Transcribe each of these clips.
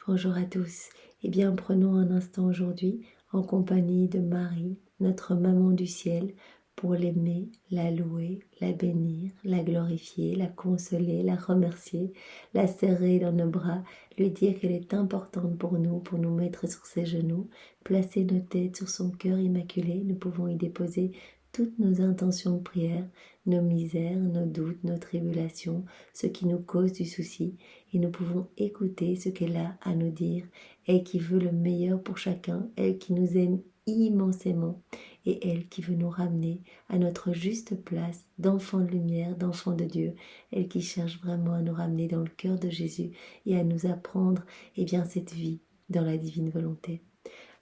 Bonjour à tous. Eh bien, prenons un instant aujourd'hui en compagnie de Marie, notre maman du ciel, pour l'aimer, la louer, la bénir, la glorifier, la consoler, la remercier, la serrer dans nos bras, lui dire qu'elle est importante pour nous mettre sur ses genoux, placer nos têtes sur son cœur immaculé. Nous pouvons y déposer toutes nos intentions de prière, nos misères, nos doutes, nos tribulations, ce qui nous cause du souci, et nous pouvons écouter ce qu'elle a à nous dire, elle qui veut le meilleur pour chacun, elle qui nous aime immensément, et elle qui veut nous ramener à notre juste place d'enfant de lumière, d'enfant de Dieu, elle qui cherche vraiment à nous ramener dans le cœur de Jésus et à nous apprendre cette vie dans la divine volonté.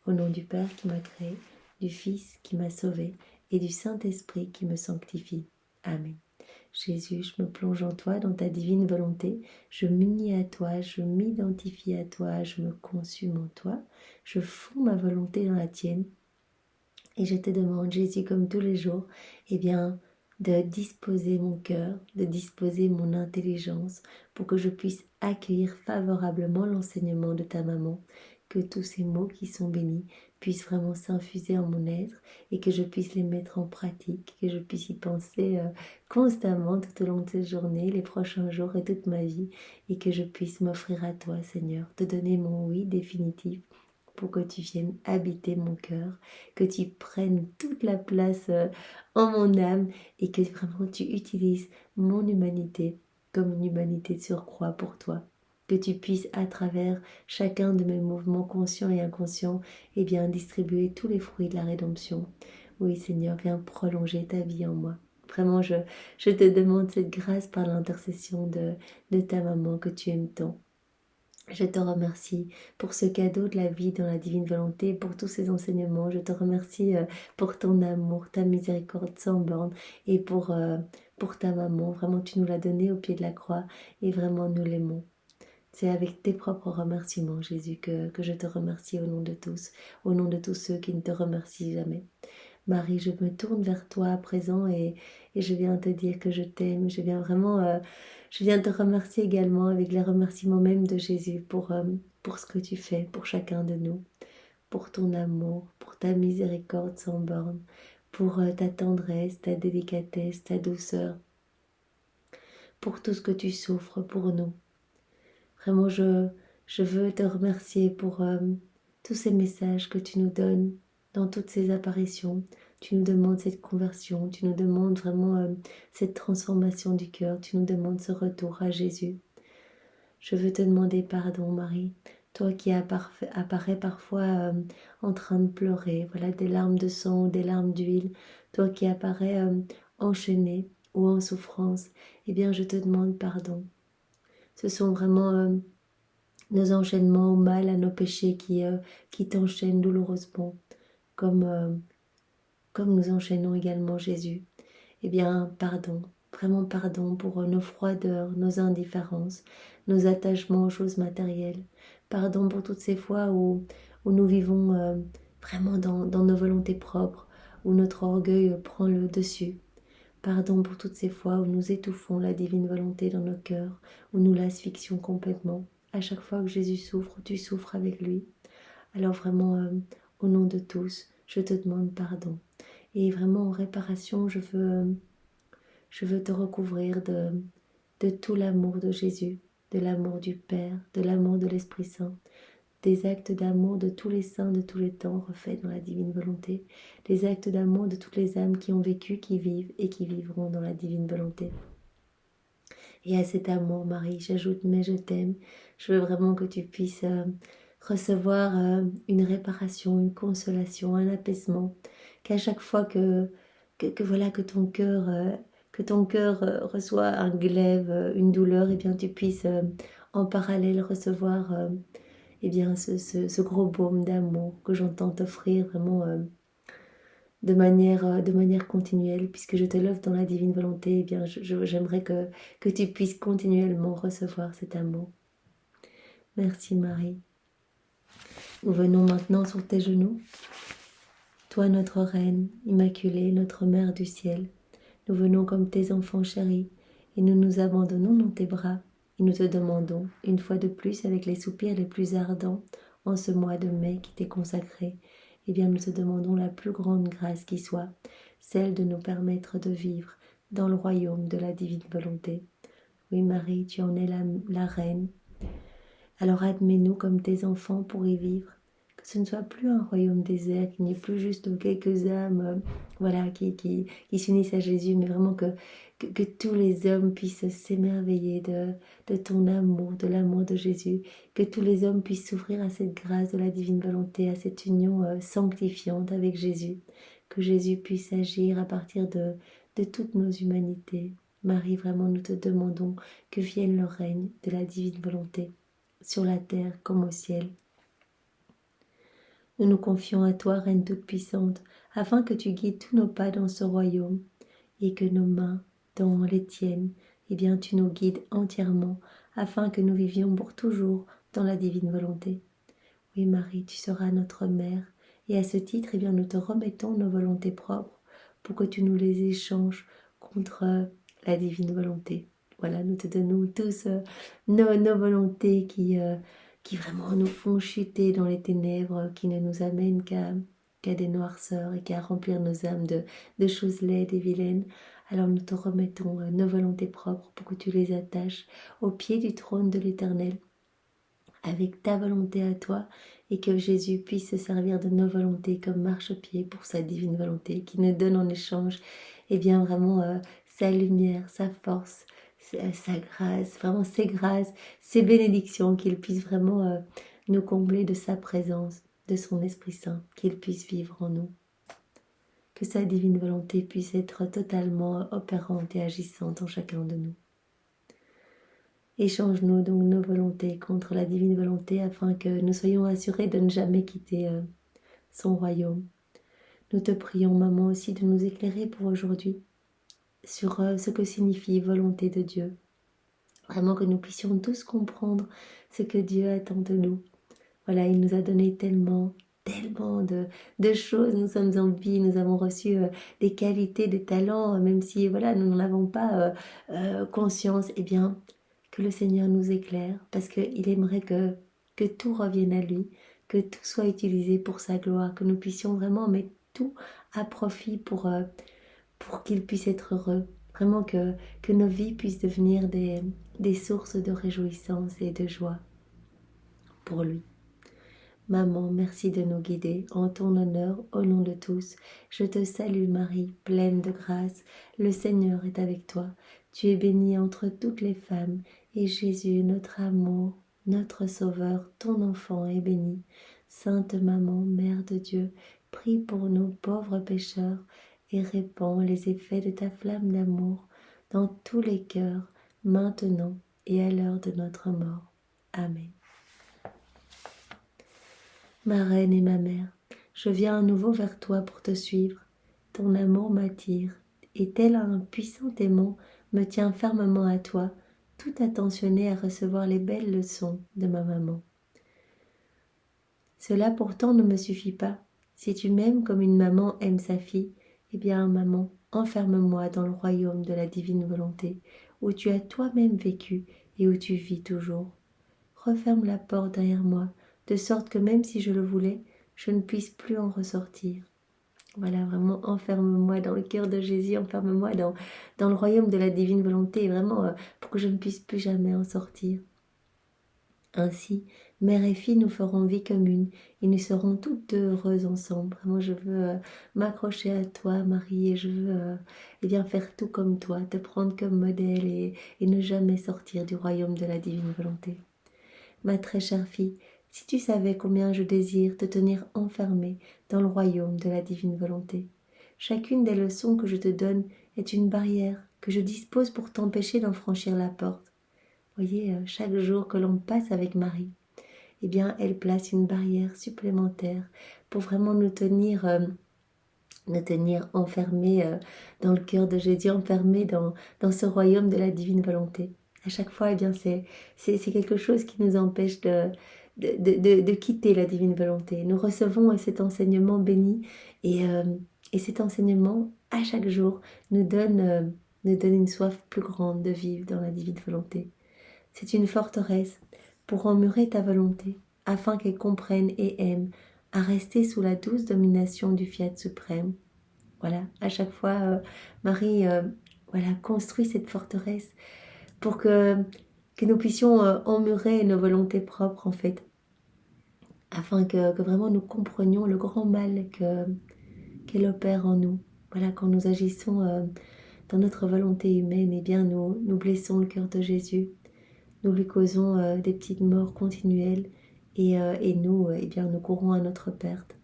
Au nom du Père qui m'a créé, du Fils qui m'a sauvé et du Saint-Esprit qui me sanctifie. Amen. Jésus, je me plonge en toi, dans ta divine volonté, je m'unis à toi, je m'identifie à toi, je me consume en toi, je fonds ma volonté dans la tienne, et je te demande, Jésus, comme tous les jours, de disposer mon cœur, de disposer mon intelligence pour que je puisse accueillir favorablement l'enseignement de ta maman, que tous ces mots qui sont bénis puissent vraiment s'infuser en mon être et que je puisse les mettre en pratique, que je puisse y penser constamment tout au long de cette journée, les prochains jours et toute ma vie, et que je puisse m'offrir à toi, Seigneur, te donner mon oui définitif pour que tu viennes habiter mon cœur, que tu prennes toute la place en mon âme et que vraiment tu utilises mon humanité comme une humanité de surcroît pour toi. Que tu puisses à travers chacun de mes mouvements conscients et inconscients distribuer tous les fruits de la rédemption. Oui Seigneur, viens prolonger ta vie en moi. Vraiment, je te demande cette grâce par l'intercession de ta maman que tu aimes tant. Je te remercie pour ce cadeau de la vie dans la divine volonté, pour tous ces enseignements. Je te remercie pour ton amour, ta miséricorde sans borne et pour ta maman. Vraiment, tu nous l'as donnée au pied de la croix et vraiment nous l'aimons. C'est avec tes propres remerciements, Jésus, que je te remercie au nom de tous ceux qui ne te remercient jamais. Marie, je me tourne vers toi à présent et je viens te dire que je t'aime. Je viens te remercier également avec les remerciements même de Jésus pour ce que tu fais pour chacun de nous, pour ton amour, pour ta miséricorde sans borne, pour ta tendresse, ta délicatesse, ta douceur, pour tout ce que tu souffres pour nous. Vraiment, je veux te remercier pour tous ces messages que tu nous donnes dans toutes ces apparitions. Tu nous demandes cette conversion, tu nous demandes vraiment cette transformation du cœur, tu nous demandes ce retour à Jésus. Je veux te demander pardon, Marie, toi qui apparais parfois en train de pleurer, voilà, des larmes de sang ou des larmes d'huile, toi qui apparais enchaînée ou en souffrance, je te demande pardon. Ce sont vraiment nos enchaînements au mal, à nos péchés qui t'enchaînent douloureusement, comme nous enchaînons également Jésus. Pardon, vraiment pardon pour nos froideurs, nos indifférences, nos attachements aux choses matérielles. Pardon pour toutes ces fois où nous vivons vraiment dans nos volontés propres, où notre orgueil prend le dessus. Pardon pour toutes ces fois où nous étouffons la divine volonté dans nos cœurs, où nous l'asphyxions complètement. À chaque fois que Jésus souffre, tu souffres avec lui. Alors vraiment, au nom de tous, je te demande pardon. Et vraiment en réparation, je veux te recouvrir de tout l'amour de Jésus, de l'amour du Père, de l'amour de l'Esprit Saint, des actes d'amour de tous les saints de tous les temps refaits dans la divine volonté, des actes d'amour de toutes les âmes qui ont vécu, qui vivent et qui vivront dans la divine volonté. Et à cet amour, Marie, j'ajoute mais je t'aime. Je veux vraiment que tu puisses recevoir une réparation, une consolation, un apaisement, qu'à chaque fois que ton cœur reçoit un glaive, une douleur, tu puisses en parallèle recevoir ce gros baume d'amour que j'entends t'offrir vraiment de manière continuelle, puisque je te l'offre dans la divine volonté. J'aimerais que tu puisses continuellement recevoir cet amour. Merci Marie. Nous venons maintenant sur tes genoux. Toi, notre Reine immaculée, notre Mère du ciel, nous venons comme tes enfants chéris et nous nous abandonnons dans tes bras. Et nous te demandons, une fois de plus, avec les soupirs les plus ardents, en ce mois de mai qui t'est consacré, eh bien nous te demandons la plus grande grâce qui soit, celle de nous permettre de vivre dans le royaume de la divine volonté. Oui Marie, tu en es la reine. Alors admets-nous comme tes enfants pour y vivre. Que ce ne soit plus un royaume désert, qu'il n'y ait plus juste quelques âmes voilà, qui s'unissent à Jésus, mais vraiment que tous les hommes puissent s'émerveiller de ton amour, de l'amour de Jésus. Que tous les hommes puissent s'ouvrir à cette grâce de la divine volonté, à cette union sanctifiante avec Jésus. Que Jésus puisse agir à partir de toutes nos humanités. Marie, vraiment, nous te demandons que vienne le règne de la divine volonté sur la terre comme au ciel. Nous nous confions à toi, Reine toute-puissante, afin que tu guides tous nos pas dans ce royaume et que nos mains, dans les tiennes, eh bien, tu nous guides entièrement, afin que nous vivions pour toujours dans la divine volonté. Oui, Marie, tu seras notre mère, et à ce titre, eh bien, nous te remettons nos volontés propres pour que tu nous les échanges contre la divine volonté. Voilà, nous te donnons tous nos volontés qui vraiment nous font chuter dans les ténèbres, qui ne nous amènent qu'à des noirceurs et qu'à remplir nos âmes de choses laides et vilaines. Alors nous te remettons nos volontés propres pour que tu les attaches au pied du trône de l'Éternel, avec ta volonté à toi, et que Jésus puisse se servir de nos volontés comme marchepied pour sa divine volonté, qui nous donne en échange eh bien vraiment sa lumière, sa force, sa grâce, vraiment ses grâces, ses bénédictions, qu'il puisse vraiment nous combler de sa présence, de son Esprit Saint, qu'il puisse vivre en nous. Que sa divine volonté puisse être totalement opérante et agissante en chacun de nous. Échange-nous donc nos volontés contre la divine volonté afin que nous soyons assurés de ne jamais quitter son royaume. Nous te prions, Maman, aussi de nous éclairer pour aujourd'hui sur ce que signifie volonté de Dieu. Vraiment que nous puissions tous comprendre ce que Dieu attend de nous. Voilà, il nous a donné tellement de choses. Nous sommes en vie, nous avons reçu des qualités, des talents, même si voilà, nous n'en avons pas conscience. Eh bien, que le Seigneur nous éclaire, parce qu'il aimerait que tout revienne à lui, que tout soit utilisé pour sa gloire, que nous puissions vraiment mettre tout à profit pour qu'il puisse être heureux. Vraiment que nos vies puissent devenir des sources de réjouissance et de joie pour lui. Maman, merci de nous guider. En ton honneur, au nom de tous, je te salue Marie, pleine de grâce. Le Seigneur est avec toi. Tu es bénie entre toutes les femmes, et Jésus, notre amour, notre Sauveur, ton enfant est béni. Sainte Maman, Mère de Dieu, prie pour nous pauvres pécheurs, et répands les effets de ta flamme d'amour dans tous les cœurs, maintenant et à l'heure de notre mort. Amen. Ma reine et ma mère, je viens à nouveau vers toi pour te suivre. Ton amour m'attire, et tel un puissant aimant me tient fermement à toi, tout attentionné à recevoir les belles leçons de ma maman. Cela pourtant ne me suffit pas. Si tu m'aimes comme une maman aime sa fille, eh bien, maman, enferme-moi dans le royaume de la divine volonté, où tu as toi-même vécu et où tu vis toujours. Referme la porte derrière moi, de sorte que même si je le voulais, je ne puisse plus en ressortir. Voilà, vraiment, enferme-moi dans le cœur de Jésus, enferme-moi dans le royaume de la divine volonté, vraiment pour que je ne puisse plus jamais en sortir. Ainsi, mère et fille, nous ferons vie commune et nous serons toutes deux heureuses ensemble. Vraiment, je veux m'accrocher à toi, Marie, et je veux eh bien, faire tout comme toi, te prendre comme modèle et ne jamais sortir du royaume de la divine volonté. Ma très chère fille, si tu savais combien je désire te tenir enfermée dans le royaume de la divine volonté. Chacune des leçons que je te donne est une barrière que je dispose pour t'empêcher d'en franchir la porte. Voyez, chaque jour que l'on passe avec Marie, eh bien, elle place une barrière supplémentaire pour vraiment nous tenir enfermés dans le cœur de Jésus, enfermés dans ce royaume de la divine volonté. À chaque fois, eh bien, c'est quelque chose qui nous empêche de quitter la divine volonté. Nous recevons cet enseignement béni et cet enseignement, à chaque jour, nous donne une soif plus grande de vivre dans la divine volonté. C'est une forteresse pour emmurer ta volonté, afin qu'elle comprenne et aime à rester sous la douce domination du Fiat suprême. Voilà, à chaque fois, Marie voilà, construit cette forteresse pour que nous puissions emmurer nos volontés propres, en fait, afin que vraiment nous comprenions le grand mal qu'elle opère en nous. Voilà, quand nous agissons dans notre volonté humaine, eh bien, nous blessons le cœur de Jésus. Nous lui causons des petites morts continuelles et nous, eh bien, nous courons à notre perte.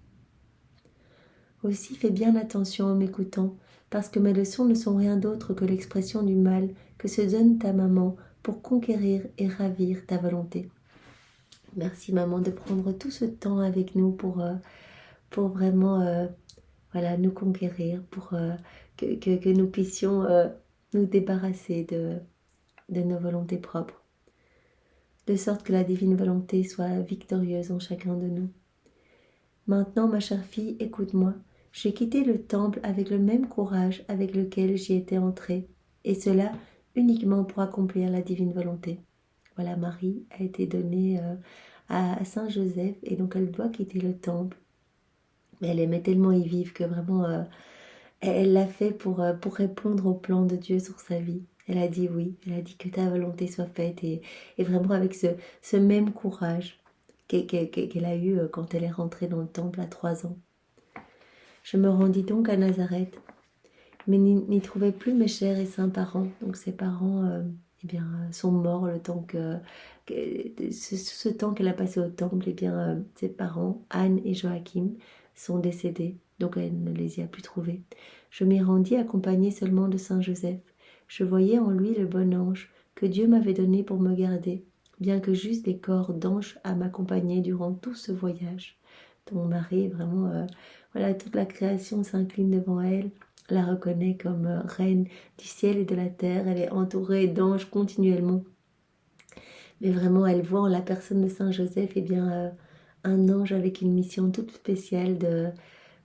Aussi, fais bien attention en m'écoutant, parce que mes leçons ne sont rien d'autre que l'expression du mal que se donne ta maman pour conquérir et ravir ta volonté. Merci maman de prendre tout ce temps avec nous pour vraiment voilà, nous conquérir, pour que nous puissions nous débarrasser de nos volontés propres, de sorte que la divine volonté soit victorieuse en chacun de nous. Maintenant, ma chère fille, écoute-moi. J'ai quitté le temple avec le même courage avec lequel j'y étais entrée, et cela uniquement pour accomplir la divine volonté. Voilà, Marie a été donnée à Saint Joseph, et donc elle doit quitter le temple. Mais elle aimait tellement y vivre que vraiment, elle l'a fait pour répondre au plan de Dieu sur sa vie. Elle a dit oui, elle a dit que ta volonté soit faite, et vraiment avec ce même courage qu'elle a eu quand elle est rentrée dans le temple à 3 ans. Je me rendis donc à Nazareth, mais n'y trouvai plus mes chers et saints parents. Donc ses parents eh bien, sont morts le temps ce temps qu'elle a passé au temple. Eh bien, ses parents, Anne et Joachim, sont décédés, donc elle ne les y a plus trouvés. Je m'y rendis accompagnée seulement de Saint Joseph. Je voyais en lui le bon ange que Dieu m'avait donné pour me garder, bien que j'eusse des corps d'ange à m'accompagner durant tout ce voyage. Donc Marie, vraiment, voilà, toute la création s'incline devant elle, la reconnaît comme reine du ciel et de la terre. Elle est entourée d'anges continuellement. Mais vraiment, elle voit en la personne de Saint Joseph, eh bien, un ange avec une mission toute spéciale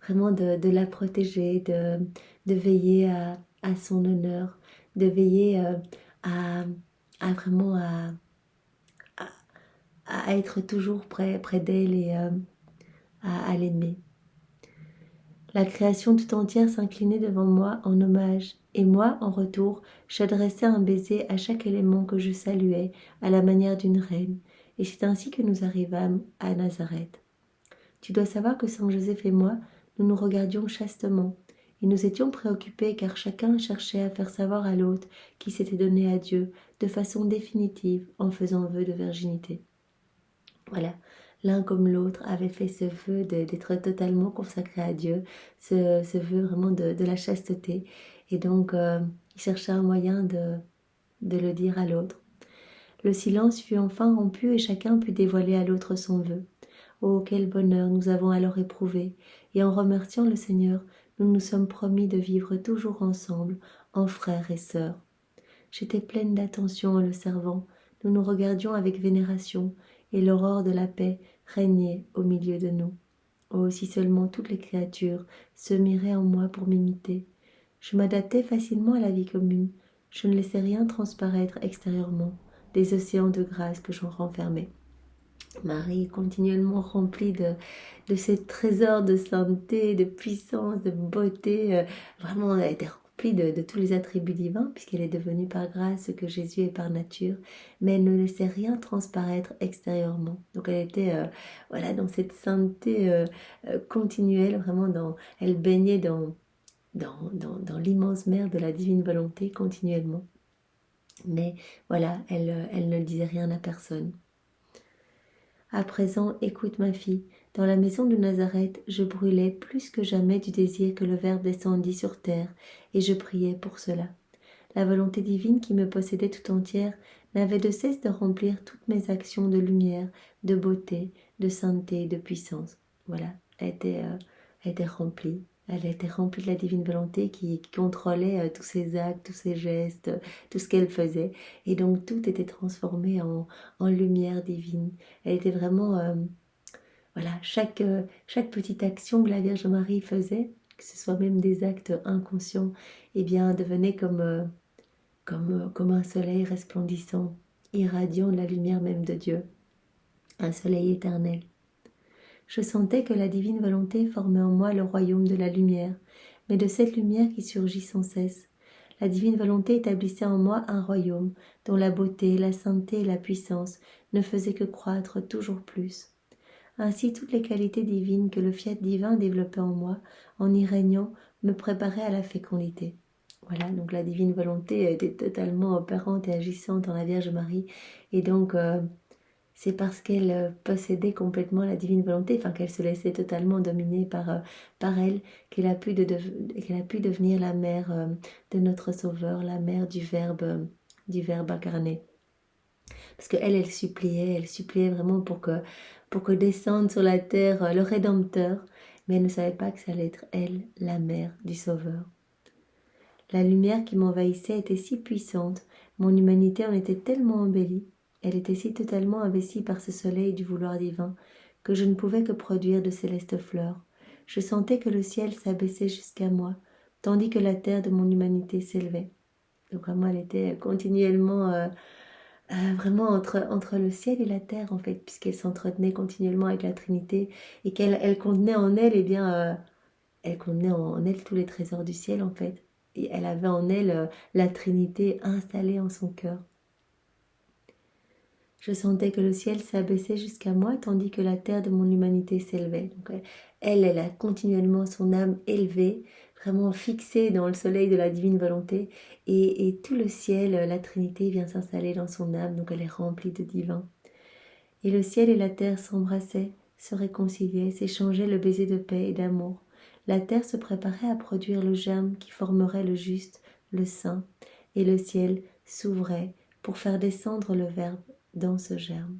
vraiment de la protéger, de veiller à son honneur, de veiller à vraiment à être toujours près d'elle et à l'aimer. La création tout entière s'inclinait devant moi en hommage, et moi, en retour, j'adressais un baiser à chaque élément que je saluais à la manière d'une reine, et c'est ainsi que nous arrivâmes à Nazareth. Tu dois savoir que Saint Joseph et moi, nous nous regardions chastement, et nous étions préoccupés car chacun cherchait à faire savoir à l'autre qui s'était donné à Dieu de façon définitive en faisant vœu de virginité. Voilà, l'un comme l'autre avait fait ce vœu d'être totalement consacré à Dieu, ce vœu vraiment de la chasteté. Et donc, il cherchait un moyen de le dire à l'autre. Le silence fut enfin rompu et chacun put dévoiler à l'autre son vœu. Oh, quel bonheur nous avons alors éprouvé! Et en remerciant le Seigneur, nous nous sommes promis de vivre toujours ensemble, en frères et sœurs. J'étais pleine d'attention en le servant. Nous nous regardions avec vénération, et l'aurore de la paix régnait au milieu de nous. Oh, si seulement toutes les créatures se miraient en moi pour m'imiter. Je m'adaptais facilement à la vie commune. Je ne laissais rien transparaître extérieurement, des océans de grâce que j'en renfermais. Marie, continuellement remplie de ces trésors de sainteté, de puissance, de beauté, vraiment elle était remplie de tous les attributs divins, puisqu'elle est devenue par grâce ce que Jésus est par nature, mais elle ne laissait rien transparaître extérieurement. Donc elle était voilà, dans cette sainteté continuelle, vraiment elle baignait dans l'immense mer de la divine volonté continuellement. Mais voilà, elle ne disait rien à personne. À présent, écoute ma fille, dans la maison de Nazareth, je brûlais plus que jamais du désir que le Verbe descendît sur terre, et je priais pour cela. La volonté divine qui me possédait tout entière n'avait de cesse de remplir toutes mes actions de lumière, de beauté, de sainteté et de puissance. Voilà, elle était remplie. Elle était remplie de la divine volonté qui contrôlait tous ses actes, tous ses gestes, tout ce qu'elle faisait. Et donc tout était transformé en lumière divine. Elle était vraiment, voilà, chaque petite action que la Vierge Marie faisait, que ce soit même des actes inconscients, eh bien devenait comme un soleil resplendissant irradiant la lumière même de Dieu, un soleil éternel. Je sentais que la divine volonté formait en moi le royaume de la lumière, mais de cette lumière qui surgit sans cesse. La divine volonté établissait en moi un royaume dont la beauté, la sainteté et la puissance ne faisaient que croître toujours plus. Ainsi, toutes les qualités divines que le fiat divin développait en moi, en y régnant, me préparaient à la fécondité. Voilà, donc la divine volonté était totalement opérante et agissante en la Vierge Marie. Et donc, c'est parce qu'elle possédait complètement la divine volonté, enfin qu'elle se laissait totalement dominer par elle, qu'elle a pu devenir la mère de notre Sauveur, la mère du Verbe incarné. Parce qu'elle suppliait vraiment pour que descende sur la terre le Rédempteur, mais elle ne savait pas que ça allait être elle, la mère du Sauveur. La lumière qui m'envahissait était si puissante, mon humanité en était tellement embellie, elle était si totalement investie par ce soleil du vouloir divin, que je ne pouvais que produire de célestes fleurs. Je sentais que le ciel s'abaissait jusqu'à moi, tandis que la terre de mon humanité s'élevait. Donc vraiment, elle était continuellement vraiment entre le ciel et la terre, en fait, puisqu'elle s'entretenait continuellement avec la Trinité, et qu'elle contenait en elle, elle contenait en elle tous les trésors du ciel, en fait. Et elle avait en elle la Trinité installée en son cœur. Je sentais que le ciel s'abaissait jusqu'à moi, tandis que la terre de mon humanité s'élevait. Donc elle a continuellement son âme élevée, vraiment fixée dans le soleil de la divine volonté, et tout le ciel, la Trinité vient s'installer dans son âme, donc elle est remplie de divin. Et le ciel et la terre s'embrassaient, se réconciliaient, s'échangeaient le baiser de paix et d'amour. La terre se préparait à produire le germe qui formerait le juste, le saint, et le ciel s'ouvrait pour faire descendre le Verbe dans ce germe.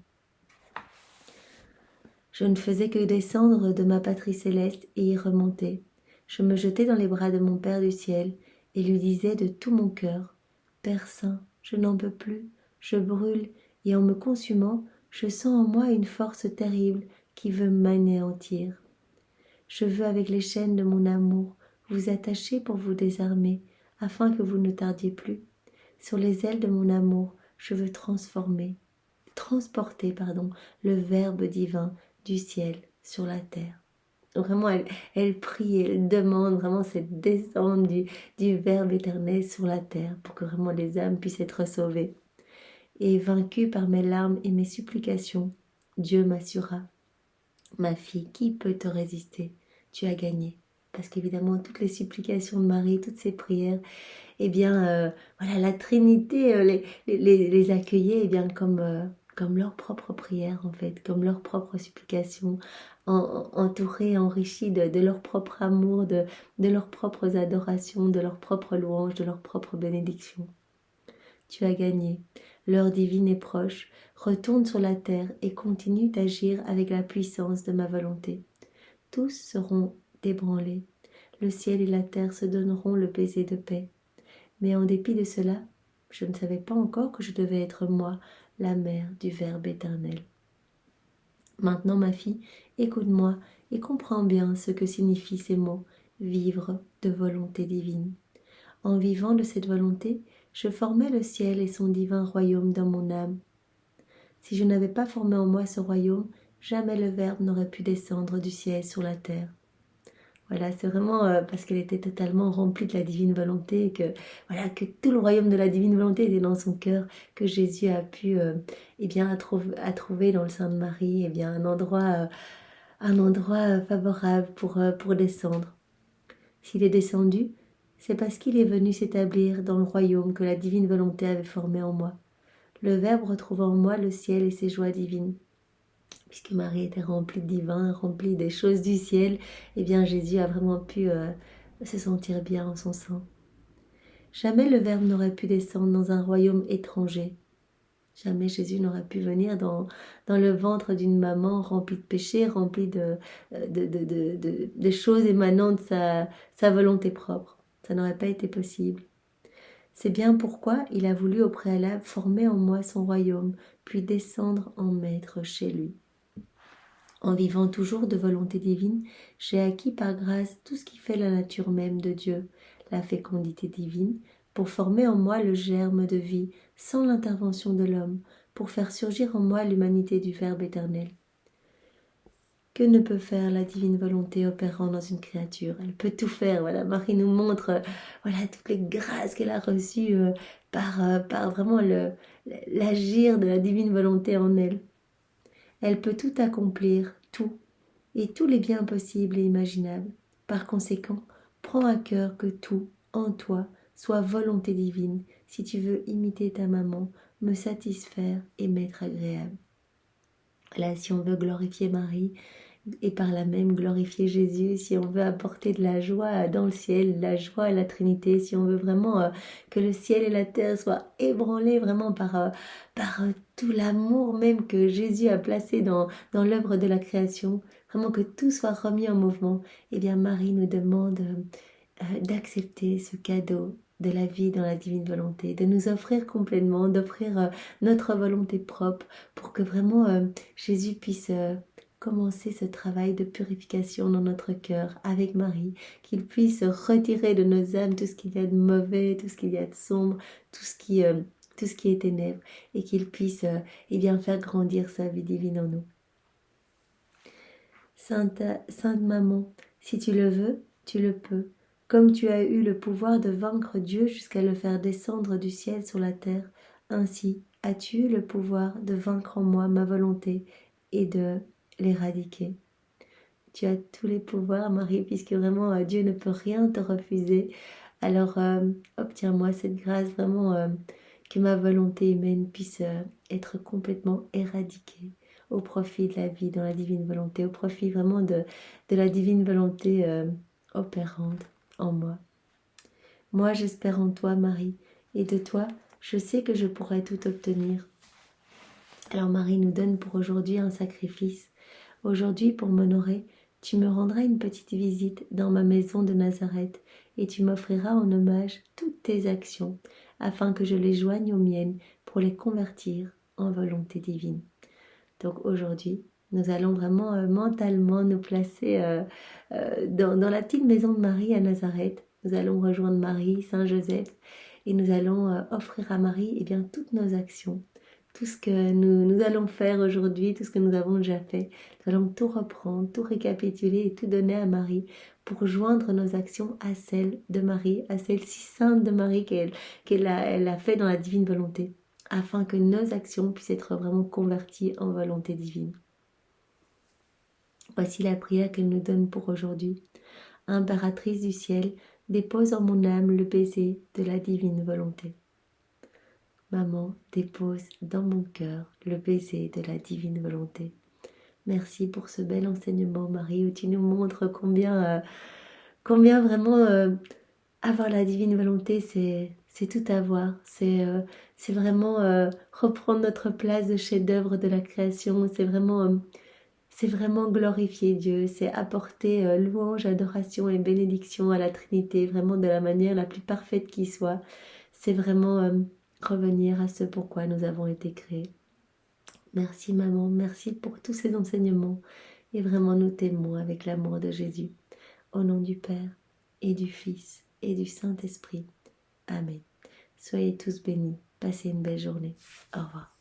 Je ne faisais que descendre de ma patrie céleste et y remonter. Je me jetais dans les bras de mon Père du ciel et lui disais de tout mon cœur, « Père saint, je n'en peux plus, je brûle, et en me consumant, je sens en moi une force terrible qui veut m'anéantir. Je veux avec les chaînes de mon amour vous attacher pour vous désarmer, afin que vous ne tardiez plus. Sur les ailes de mon amour, je veux transporter le Verbe divin du ciel sur la terre. » Vraiment, elle prie, elle demande vraiment cette descente du Verbe éternel sur la terre pour que vraiment les âmes puissent être sauvées. Et vaincue par mes larmes et mes supplications, Dieu m'assura, « Ma fille, qui peut te résister? Tu as gagné. » Parce qu'évidemment, toutes les supplications de Marie, toutes ces prières, eh bien, voilà, la Trinité les accueillait eh bien, comme leur propre prière, en fait, comme leur propre supplication, entourée, enrichie de leur propre amour, de leurs propres adorations, de leurs propres louanges, de leurs propres bénédictions. Tu as gagné. L'heure divine est proche. Retourne sur la terre et continue d'agir avec la puissance de ma volonté. Tous seront débranlés. Le ciel et la terre se donneront le baiser de paix. Mais en dépit de cela, je ne savais pas encore que je devais être moi, la mère du Verbe éternel. Maintenant, ma fille, écoute-moi et comprends bien ce que signifient ces mots, vivre de volonté divine. En vivant de cette volonté, je formais le ciel et son divin royaume dans mon âme. Si je n'avais pas formé en moi ce royaume, jamais le Verbe n'aurait pu descendre du ciel sur la terre. Voilà, c'est vraiment parce qu'elle était totalement remplie de la divine volonté, que tout le royaume de la divine volonté était dans son cœur, que Jésus a pu trouver dans le sein de Marie un endroit favorable pour descendre. S'il est descendu, c'est parce qu'il est venu s'établir dans le royaume que la divine volonté avait formé en moi. Le Verbe retrouva en moi le ciel et ses joies divines. Puisque Marie était remplie de divin, remplie des choses du ciel, eh bien Jésus a vraiment pu se sentir bien en son sein. Jamais le Verbe n'aurait pu descendre dans un royaume étranger. Jamais Jésus n'aurait pu venir dans le ventre d'une maman remplie de péchés, remplie de choses émanant de sa volonté propre. Ça n'aurait pas été possible. C'est bien pourquoi il a voulu au préalable former en moi son royaume, puis descendre en maître chez lui. En vivant toujours de volonté divine, j'ai acquis par grâce tout ce qui fait la nature même de Dieu, la fécondité divine, pour former en moi le germe de vie sans l'intervention de l'homme, pour faire surgir en moi l'humanité du Verbe éternel. Que ne peut faire la divine volonté opérant dans une créature? Elle peut tout faire. Voilà, Marie nous montre voilà, toutes les grâces qu'elle a reçues par vraiment l'agir de la divine volonté en elle. Elle peut tout accomplir, tout, et tous les biens possibles et imaginables. Par conséquent, prends à cœur que tout, en toi, soit volonté divine, si tu veux imiter ta maman, me satisfaire et m'être agréable. Là, si on veut glorifier Marie, et par là même glorifier Jésus, si on veut apporter de la joie dans le ciel, de la joie à la Trinité, si on veut vraiment que le ciel et la terre soient ébranlés vraiment par tout l'amour même que Jésus a placé dans l'œuvre de la création, vraiment que tout soit remis en mouvement, eh bien Marie nous demande d'accepter ce cadeau de la vie dans la divine volonté, de nous offrir complètement, d'offrir notre volonté propre pour que vraiment Jésus puisse commencer ce travail de purification dans notre cœur avec Marie, qu'il puisse retirer de nos âmes tout ce qu'il y a de mauvais, tout ce qu'il y a de sombre, tout ce qui est ténèbres, et qu'il puisse eh bien faire grandir sa vie divine en nous. Sainte Maman, si tu le veux, tu le peux. Comme tu as eu le pouvoir de vaincre Dieu jusqu'à le faire descendre du ciel sur la terre, ainsi as-tu eu le pouvoir de vaincre en moi ma volonté et de l'éradiquer. Tu as tous les pouvoirs, Marie, puisque vraiment Dieu ne peut rien te refuser. Alors obtiens-moi cette grâce vraiment que ma volonté humaine puisse être complètement éradiquée au profit de la vie dans la divine volonté, au profit vraiment de la divine volonté opérante en moi. Moi, j'espère en toi, Marie, et de toi, je sais que je pourrai tout obtenir. Alors Marie nous donne pour aujourd'hui un sacrifice. Aujourd'hui, pour m'honorer, tu me rendras une petite visite dans ma maison de Nazareth et tu m'offriras en hommage toutes tes actions, afin que je les joigne aux miennes pour les convertir en volonté divine. Donc aujourd'hui, nous allons vraiment mentalement nous placer dans la petite maison de Marie à Nazareth. Nous allons rejoindre Marie, Saint Joseph, et nous allons offrir à Marie eh bien, toutes nos actions, tout ce que nous allons faire aujourd'hui, tout ce que nous avons déjà fait. Nous allons tout reprendre, tout récapituler et tout donner à Marie pour joindre nos actions à celles de Marie, à celles si saintes de Marie qu'elle a fait dans la divine volonté, afin que nos actions puissent être vraiment converties en volonté divine. Voici la prière qu'elle nous donne pour aujourd'hui. Impératrice du ciel, dépose en mon âme le baiser de la divine volonté. Maman, dépose dans mon cœur le baiser de la divine volonté. Merci pour ce bel enseignement, Marie, où tu nous montres combien vraiment avoir la divine volonté, c'est tout avoir. C'est vraiment reprendre notre place de chef-d'œuvre de la création. C'est vraiment glorifier Dieu. C'est apporter louange, adoration et bénédiction à la Trinité, vraiment de la manière la plus parfaite qui soit. C'est vraiment revenir à ce pourquoi nous avons été créés. Merci maman, merci pour tous ces enseignements et vraiment nous t'aimons avec l'amour de Jésus. Au nom du Père et du Fils et du Saint-Esprit. Amen. Soyez tous bénis. Passez une belle journée. Au revoir.